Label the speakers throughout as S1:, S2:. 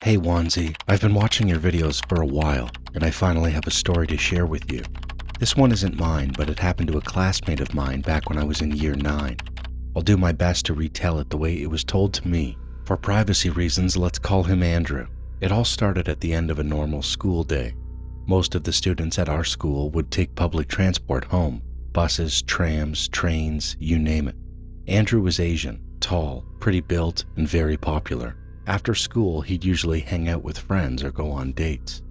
S1: Hey Wansee, I've been watching your videos for a while, and I finally have a story to share with you. This one isn't mine, but it happened to a classmate of mine back when I was in year 9. I'll do my best to retell it the way it was told to me. For privacy reasons, let's call him Andrew. It all started at the end of a normal school day. Most of the students at our school would take public transport home. Buses, trams, trains, you name it. Andrew was Asian, tall, pretty built, and very popular. After school, he'd usually hang out with friends or go on dates.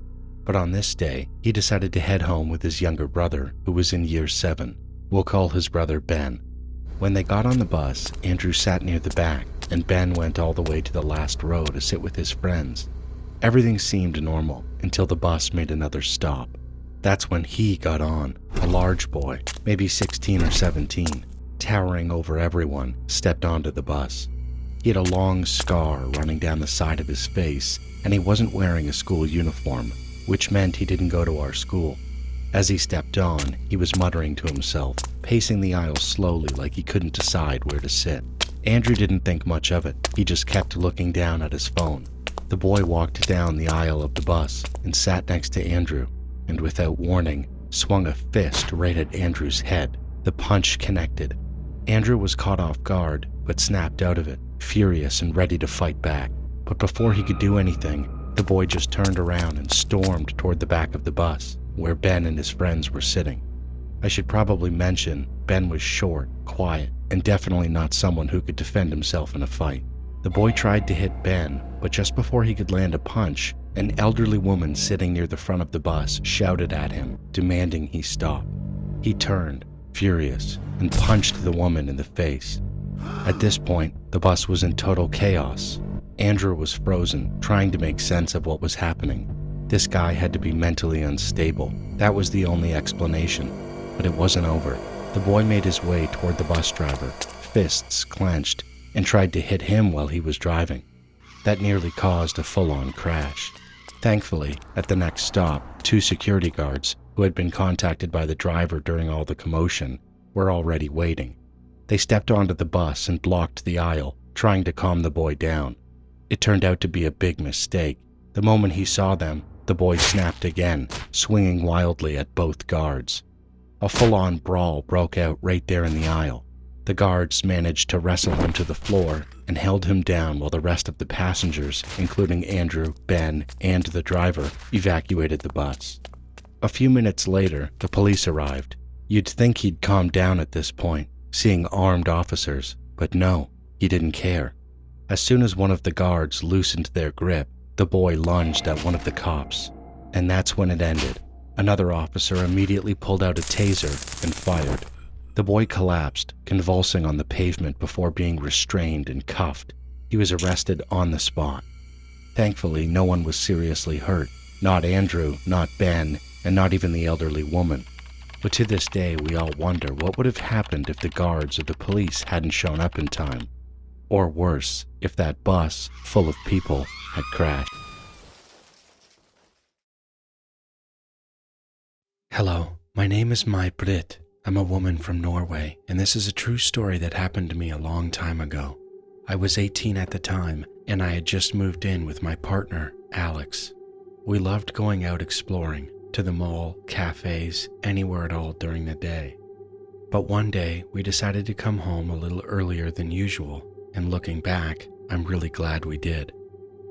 S1: But on this day, he decided to head home with his younger brother, who was in year 7. We'll call his brother Ben. When they got on the bus, Andrew sat near the back, and Ben went all the way to the last row to sit with his friends. Everything seemed normal until the bus made another stop. That's when he got on. A large boy, maybe 16 or 17, towering over everyone, stepped onto the bus. He had a long scar running down the side of his face, and he wasn't wearing a school uniform, which meant he didn't go to our school. As he stepped on, he was muttering to himself, pacing the aisle slowly like he couldn't decide where to sit. Andrew didn't think much of it. He just kept looking down at his phone. The boy walked down the aisle of the bus and sat next to Andrew, and without warning, swung a fist right at Andrew's head. The punch connected. Andrew was caught off guard, but snapped out of it, furious and ready to fight back. But before he could do anything, the boy just turned around and stormed toward the back of the bus, where Ben and his friends were sitting. I should probably mention, Ben was short, quiet, and definitely not someone who could defend himself in a fight. The boy tried to hit Ben, but just before he could land a punch, an elderly woman sitting near the front of the bus shouted at him, demanding he stop. He turned, furious, and punched the woman in the face. At this point, the bus was in total chaos. Andrew was frozen, trying to make sense of what was happening. This guy had to be mentally unstable. That was the only explanation. But it wasn't over. The boy made his way toward the bus driver, fists clenched, and tried to hit him while he was driving. That nearly caused a full-on crash. Thankfully, at the next stop, 2 security guards, who had been contacted by the driver during all the commotion, were already waiting. They stepped onto the bus and blocked the aisle, trying to calm the boy down. It turned out to be a big mistake. The moment he saw them, the boy snapped again, swinging wildly at both guards. A full-on brawl broke out right there in the aisle. The guards managed to wrestle him to the floor and held him down while the rest of the passengers, including Andrew, Ben, and the driver, evacuated the bus. A few minutes later, the police arrived. You'd think he'd calm down at this point, seeing armed officers, but no, he didn't care. As soon as one of the guards loosened their grip, the boy lunged at one of the cops, and that's when it ended. Another officer immediately pulled out a taser and fired. The boy collapsed, convulsing on the pavement before being restrained and cuffed. He was arrested on the spot. Thankfully, no one was seriously hurt. Not Andrew, not Ben, and not even the elderly woman. But to this day, we all wonder what would have happened if the guards or the police hadn't shown up in time. Or worse, if that bus, full of people, had crashed. Hello, my name is Maj-Britt. I'm a woman from Norway, and this is a true story that happened to me a long time ago. I was 18 at the time, and I had just moved in with my partner, Alex. We loved going out exploring, to the mall, cafes, anywhere at all during the day. But one day, we decided to come home a little earlier than usual, and looking back, I'm really glad we did.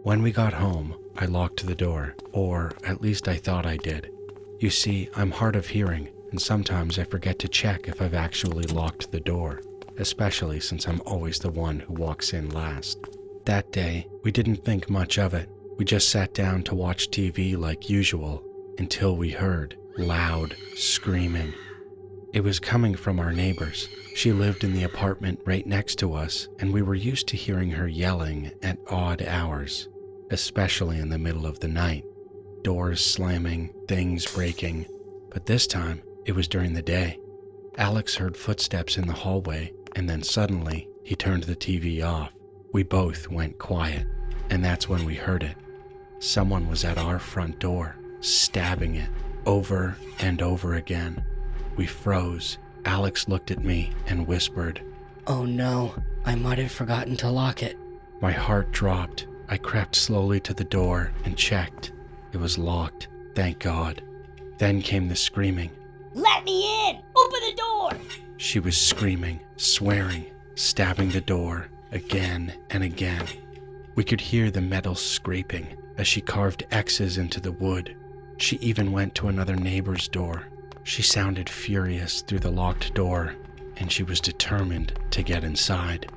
S1: When we got home, I locked the door, or at least I thought I did. You see, I'm hard of hearing, and sometimes I forget to check if I've actually locked the door, especially since I'm always the one who walks in last. That day, we didn't think much of it. We just sat down to watch TV like usual, until we heard loud screaming. It was coming from our neighbors. She lived in the apartment right next to us, and we were used to hearing her yelling at odd hours, especially in the middle of the night. Doors slamming, things breaking, but this time, it was during the day. Alex heard footsteps in the hallway, and then suddenly, he turned the TV off. We both went quiet, and that's when we heard it. Someone was at our front door, stabbing it, over and over again. We froze. Alex looked at me and whispered,
S2: "Oh no, I might have forgotten to lock it."
S1: My heart dropped. I crept slowly to the door and checked. It was locked, thank God. Then came the screaming.
S2: Let me in! Open the door!
S1: She was screaming, swearing, stabbing the door again and again. We could hear the metal scraping as she carved X's into the wood. She even went to another neighbor's door. She sounded furious through the locked door, and she was determined to get inside.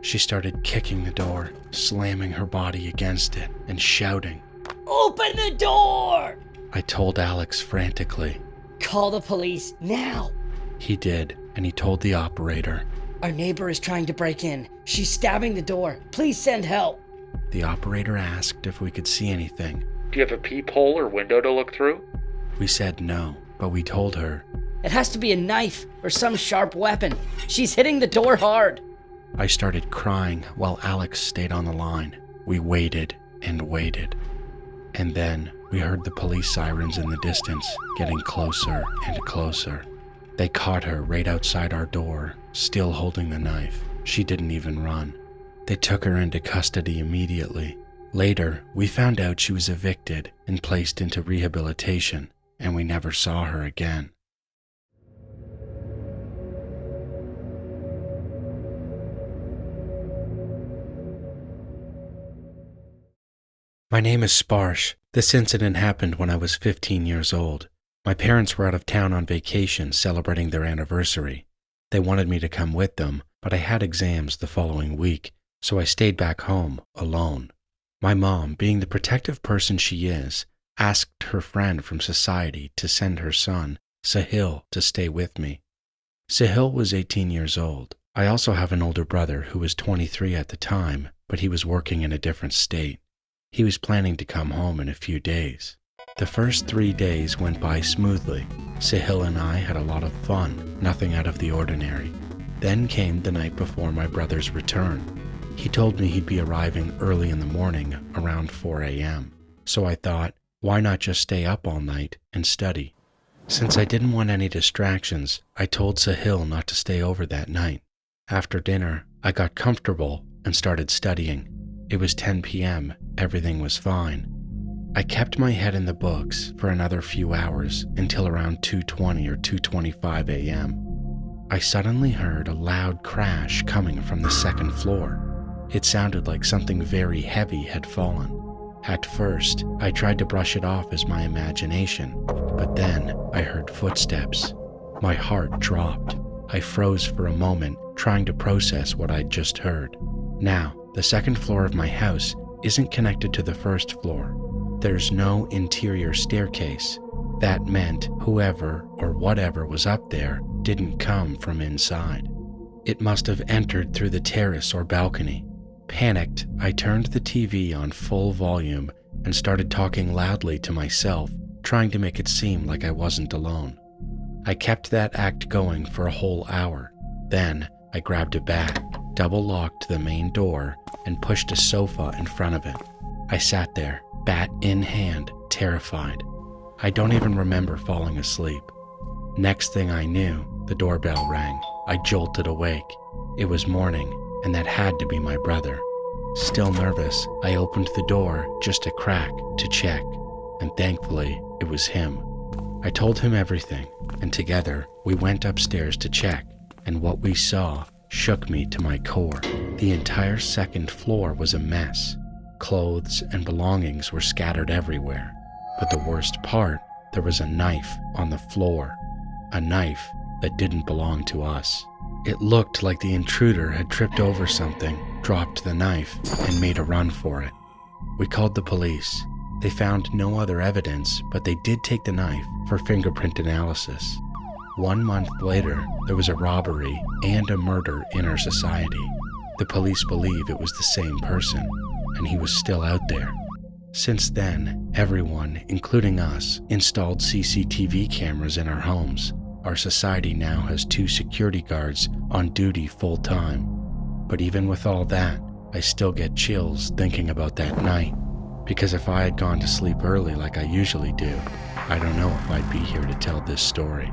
S1: She started kicking the door, slamming her body against it, and shouting,
S2: Open the door!
S1: I told Alex frantically.
S2: Call the police, now!
S1: He did, and he told the operator.
S2: Our neighbor is trying to break in. She's stabbing the door. Please send help.
S1: The operator asked if we could see anything.
S3: Do you have a peephole or window to look through?
S1: We said no, but we told her.
S2: It has to be a knife or some sharp weapon. She's hitting the door hard.
S1: I started crying while Alex stayed on the line. We waited and waited. And then we heard the police sirens in the distance, getting closer and closer. They caught her right outside our door, still holding the knife. She didn't even run. They took her into custody immediately. Later, we found out she was evicted and placed into rehabilitation, and we never saw her again. My name is Sparsh. This incident happened when I was 15 years old. My parents were out of town on vacation celebrating their anniversary. They wanted me to come with them, but I had exams the following week, so I stayed back home alone. My mom, being the protective person she is, asked her friend from society to send her son, Soohyeon, to stay with me. Soohyeon was 18 years old. I also have an older brother who was 23 at the time, but he was working in a different state. He was planning to come home in a few days. The first 3 days went by smoothly. Soohyeon and I had a lot of fun, nothing out of the ordinary. Then came the night before my brother's return. He told me he'd be arriving early in the morning, around 4 a.m. So I thought, why not just stay up all night and study? Since I didn't want any distractions, I told Soohyeon not to stay over that night. After dinner, I got comfortable and started studying. It was 10 p.m., everything was fine. I kept my head in the books for another few hours until around 2:20 or 2:25 a.m. I suddenly heard a loud crash coming from the second floor. It sounded like something very heavy had fallen. At first, I tried to brush it off as my imagination, but then I heard footsteps. My heart dropped. I froze for a moment, trying to process what I'd just heard. Now, the second floor of my house isn't connected to the first floor. There's no interior staircase. That meant whoever or whatever was up there didn't come from inside. It must have entered through the terrace or balcony. Panicked, I turned the TV on full volume and started talking loudly to myself, trying to make it seem like I wasn't alone. I kept that act going for a whole hour. Then I grabbed a bat, double-locked the main door, and pushed a sofa in front of it. I sat there, bat in hand, terrified. I don't even remember falling asleep. Next thing I knew, the doorbell rang. I jolted awake. It was morning, and that had to be my brother. Still nervous, I opened the door just a crack to check, and thankfully, it was him. I told him everything, and together, we went upstairs to check, and what we saw shook me to my core. The entire second floor was a mess. Clothes and belongings were scattered everywhere. But the worst part, there was a knife on the floor. A knife that didn't belong to us. It looked like the intruder had tripped over something, dropped the knife, and made a run for it. We called the police. They found no other evidence, but they did take the knife for fingerprint analysis. 1 month later, there was a robbery and a murder in our society. The police believe it was the same person, and he was still out there. Since then, everyone, including us, installed CCTV cameras in our homes. Our society now has 2 security guards on duty full-time. But even with all that, I still get chills thinking about that night. Because if I had gone to sleep early like I usually do, I don't know if I'd be here to tell this story.